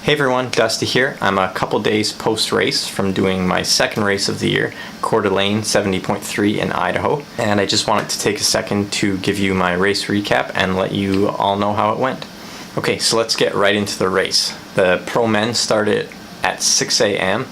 Hey everyone, Dusty here. I'm a couple days post-race from doing my second race of the year, Coeur d'Alene 70.3 in Idaho, and I just wanted to take a second to give you my race recap and let you all know how it went. Okay, so let's get right into the race. The pro men started at 6 a.m.,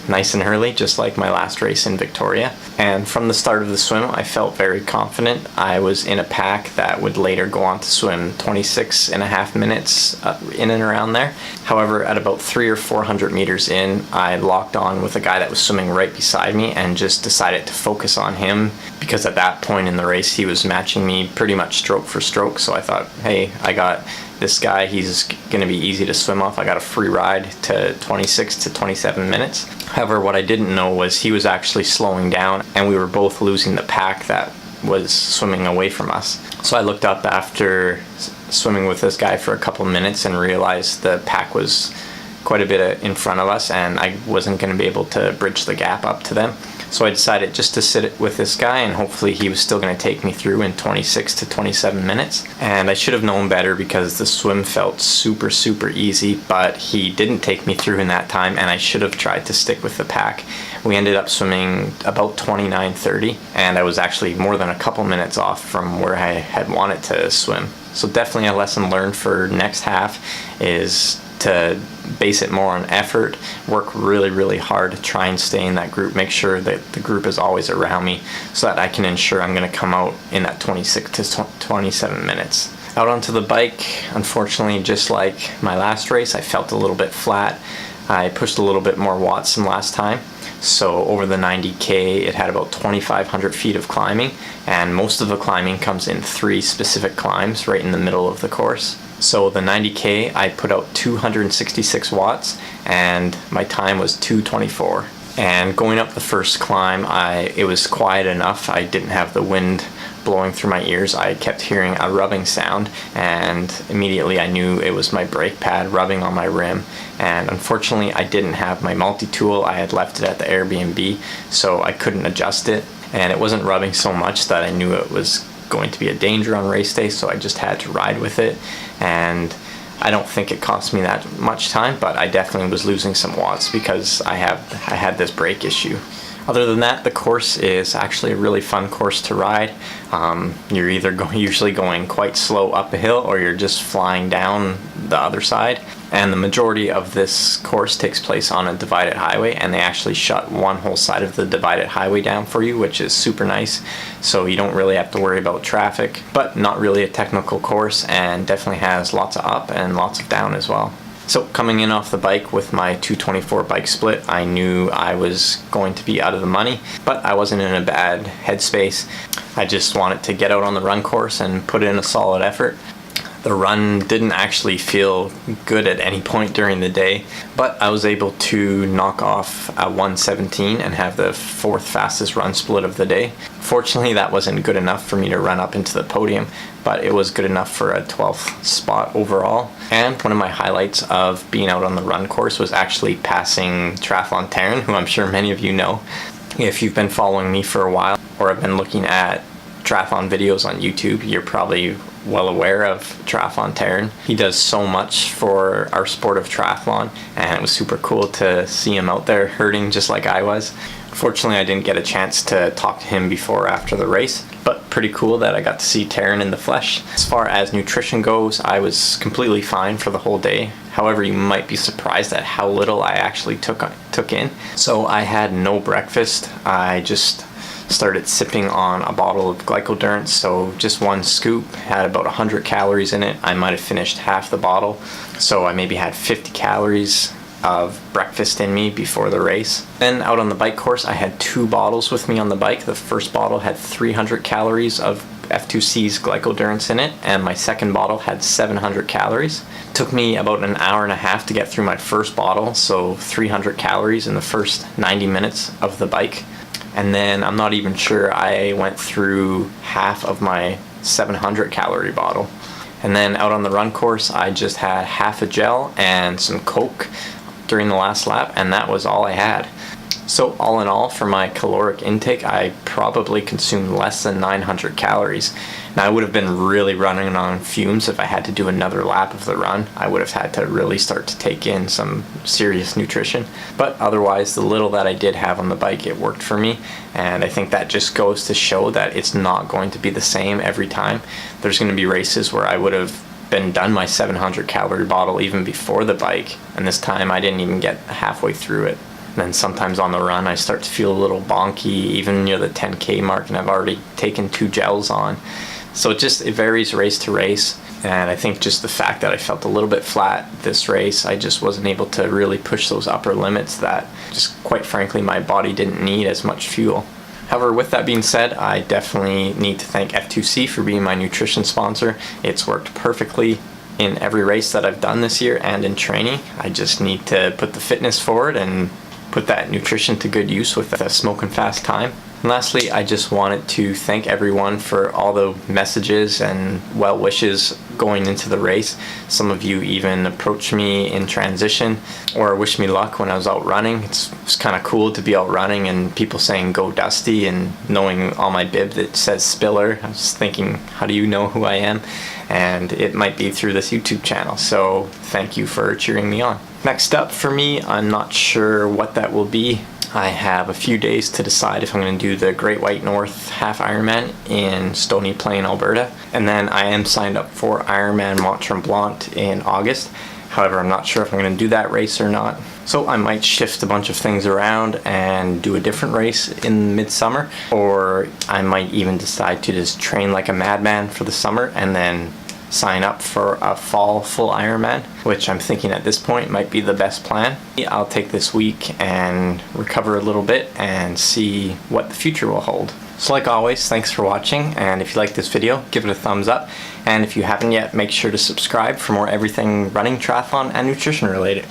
nice and early, just like my last race in Victoria. And from the start of the swim, I felt very confident. I was in a pack that would later go on to swim 26 and a half minutes in and around there. However, at about 300 or 400 meters in, I locked on with a guy that was swimming right beside me and just decided to focus on him because at that point in the race, he was matching me pretty much stroke for stroke. So I thought, hey, I got this guy, he's going to be easy to swim off. I got a free ride to 26 to 27 minutes. However, what I didn't know was he was actually slowing down and we were both losing the pack that was swimming away from us. So I looked up after swimming with this guy for a couple minutes and realized the pack was quite a bit in front of us and I wasn't going to be able to bridge the gap up to them. So I decided just to sit with this guy and hopefully he was still going to take me through in 26 to 27 minutes. And I should have known better because the swim felt super easy, but he didn't take me through in that time and I should have tried to stick with the pack. We ended up swimming about 29:30 and I was actually more than a couple minutes off from where I had wanted to swim. So definitely a lesson learned for next half is to base it more on effort, work really hard to try and stay in that group, make sure that the group is always around me so that I can ensure I'm going to come out in that 26 to 27 minutes. Out onto the bike, unfortunately, just like my last race, I felt a little bit flat. I pushed a little bit more watts than last time. So over the 90K, it had about 2,500 feet of climbing, and most of the climbing comes in 3 specific climbs right in the middle of the course. So the 90K, I put out 266 watts, and my time was 2:24. And going up the first climb, it was quiet enough. I didn't have the wind blowing through my ears. I kept hearing a rubbing sound, and immediately I knew it was my brake pad rubbing on my rim. And unfortunately, I didn't have my multi-tool. I had left it at the Airbnb, so I couldn't adjust it. And it wasn't rubbing so much that I knew it was going to be a danger on race day, so I just had to ride with it. And I don't think it cost me that much time, but I definitely was losing some watts because I had this brake issue. Other than that, the course is actually a really fun course to ride. You're either usually going quite slow up a hill or you're just flying down the other side. And the majority of this course takes place on a divided highway, and they actually shut one whole side of the divided highway down for you, which is super nice. So you don't really have to worry about traffic, but not really a technical course and definitely has lots of up and lots of down as well. So coming in off the bike with my 224 bike split, I knew I was going to be out of the money, but I wasn't in a bad headspace. I just wanted to get out on the run course and put in a solid effort. The run didn't actually feel good at any point during the day, but I was able to knock off a 1:17 and have the 4th fastest run split of the day. Fortunately, that wasn't good enough for me to run up into the podium, but it was good enough for a 12th spot overall. And one of my highlights of being out on the run course was actually passing Triathlon Taryn, who I'm sure many of you know. If you've been following me for a while or have been looking at triathlon videos on YouTube, you're probably well aware of Triathlon Taryn. He does so much for our sport of triathlon, and it was super cool to see him out there hurting just like I was. Fortunately, I didn't get a chance to talk to him before or after the race, but pretty cool that I got to see Taryn in the flesh. As far as nutrition goes, I was completely fine for the whole day. However, you might be surprised at how little I actually took in. So I had no breakfast. I just started sipping on a bottle of glycodurance, so just one scoop had about 100 calories in it. I might have finished half the bottle, so I maybe had 50 calories of breakfast in me before the race. Then out on the bike course, I had 2 bottles with me on the bike. The first bottle had 300 calories of F2C's glycodurance in it, and my second bottle had 700 calories. It took me about an hour and a half to get through my first bottle, so 300 calories in the first 90 minutes of the bike. And then I'm not even sure I went through half of my 700 calorie bottle. And then out on the run course, I just had half a gel and some Coke during the last lap, and that was all I had. So all in all, for my caloric intake, I probably consumed less than 900 calories. Now I would have been really running on fumes if I had to do another lap of the run. I would have had to really start to take in some serious nutrition. But otherwise, the little that I did have on the bike, it worked for me. And I think that just goes to show that it's not going to be the same every time. There's going to be races where I would have done my 700 calorie bottle even before the bike, and this time I didn't even get halfway through it. And then sometimes on the run I start to feel a little bonky, even near the 10K mark, and I've already taken 2 gels on. So it varies race to race, and I think just the fact that I felt a little bit flat this race, I just wasn't able to really push those upper limits that just quite frankly my body didn't need as much fuel. However, with that being said, I definitely need to thank F2C for being my nutrition sponsor. It's worked perfectly in every race that I've done this year and in training. I just need to put the fitness forward and put that nutrition to good use with the smoking fast time. And lastly, I just wanted to thank everyone for all the messages and well wishes going into the race. Some of you even approached me in transition or wished me luck when I was out running. It's kind of cool to be out running and people saying go Dusty, and knowing on my bib that says Spiller. I was thinking, how do you know who I am? And it might be through this YouTube channel, so thank you for cheering me on. Next up for me, I'm not sure what that will be. I have a few days to decide if I'm going to do the Great White North Half Ironman in Stony Plain, Alberta. And then I am signed up for Ironman Mont Tremblant in August. However, I'm not sure if I'm going to do that race or not. So I might shift a bunch of things around and do a different race in midsummer. Or I might even decide to just train like a madman for the summer and then sign up for a fall full Ironman, which I'm thinking at this point might be the best plan. I'll take this week and recover a little bit and see what the future will hold. So like always, thanks for watching, and if you like this video, give it a thumbs up, and if you haven't yet, make sure to subscribe for more everything running, triathlon, and nutrition related.